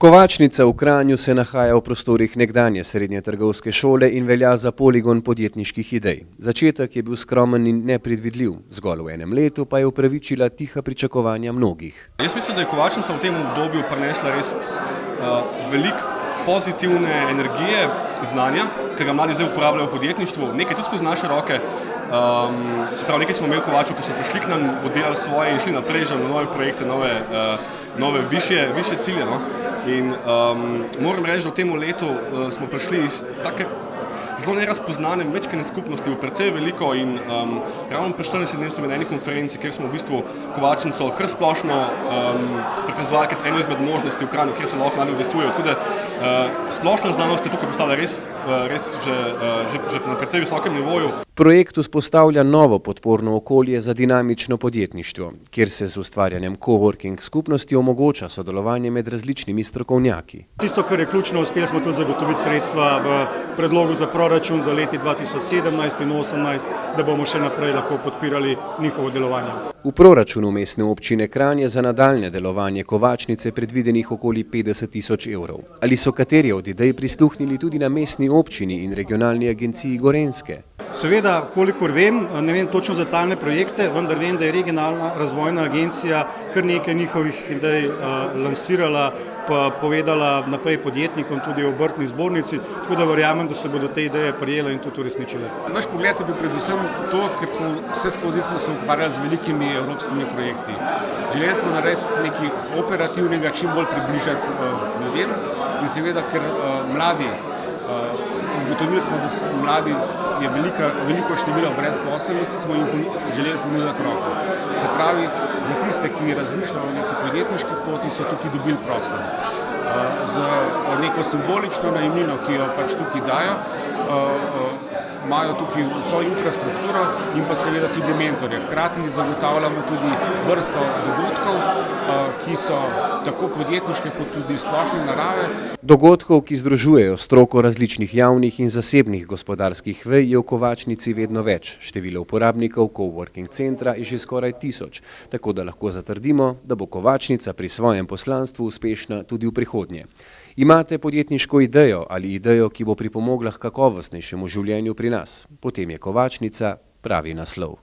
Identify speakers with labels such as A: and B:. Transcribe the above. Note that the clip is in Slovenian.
A: Kovačnica v Kranju se nahaja v prostorih nekdanje srednje trgovske šole in velja za poligon podjetniških idej. Začetek je bil skromen in nepredvidljiv, zgolj v enem letu pa je upravičila tiha pričakovanja mnogih.
B: Jaz mislim, da je Kovačnica v tem obdobju prinesla res veliko pozitivne energije, znanja, ki ga mladi zdaj uporabljajo v podjetništvu, nekaj tudi skozi naše roke. Se pravi, nekaj smo imeli Kovačev, ki so prišli k nam, oddelali svoje in šli naprej že na nove projekte, nove višje cilje. No? In moram reči, da v tem letu smo prišli iz take zelo nerazpoznane mečkene skupnosti v precej veliko in ravno pred 14 dnev sem na eni konferenci, kjer smo v bistvu Kovačnico kar splošno prikazovali kot eno izmed možnosti v Kranju, kjer se lahko mladi udejstvujejo. Tako da splošna znanost je tukaj postala res že na precej visokem nivoju.
A: Projekt vzpostavlja novo podporno okolje za dinamično podjetništvo, kjer se z ustvarjanjem coworking skupnosti omogoča sodelovanje med različnimi strokovnjaki.
C: Tisto, kar je ključno, uspeli smo tudi zagotoviti sredstva v predlogu za proračun za leti 2017 in 2018, da bomo še naprej lahko podpirali njihovo delovanje.
A: V proračunu Mestne občine Kranj je za nadaljne delovanje Kovačnice predvidenih okoli 50 tisoč evrov. Ali so kateri od idej prisluhnili tudi na Mestni občini in regionalni agenciji Gorenjske?
C: Seveda, kolikor vem, ne vem točno za talne projekte, vendar vem, da je regionalna razvojna agencija kar nekaj njihovih idej lansirala, pa povedala naprej podjetnikom, tudi v obrtni zbornici, tako da verjamem, da se bodo te ideje prijele in tudi uresničile.
D: Naš pogled je bil predvsem to, ker smo vse skozi se ukvarjali z velikimi evropskimi projekti. Želeli smo narediti nekaj operativnega, čim bolj približati ljudem in seveda, ker mladi, ugotovili smo, da mladi je veliko število brezposelnih, smo jim želeli ponuditi roko. Se pravi, za tiste, ki razmišljajo o neki podjetniški poti, so tukaj dobili prostor. Z neko simbolično najemnino, ki jo pač tukaj dajo, imajo tukaj vso infrastrukturo in pa seveda tudi mentorje. Hkrati zagotavljamo tudi vrsto dogodkov, ki so tako podjetniške kot tudi splošne narave.
A: Dogodkov, ki združujejo stroko različnih javnih in zasebnih gospodarskih vej, je v Kovačnici vedno več. Število uporabnikov coworking centra je že skoraj 1000, tako da lahko zatrdimo, da bo Kovačnica pri svojem poslanstvu uspešna tudi v prihodnje. Imate podjetniško idejo ali idejo, ki bo pripomogla k kakovostnejšemu življenju pri nas? Potem je Kovačnica pravi naslov.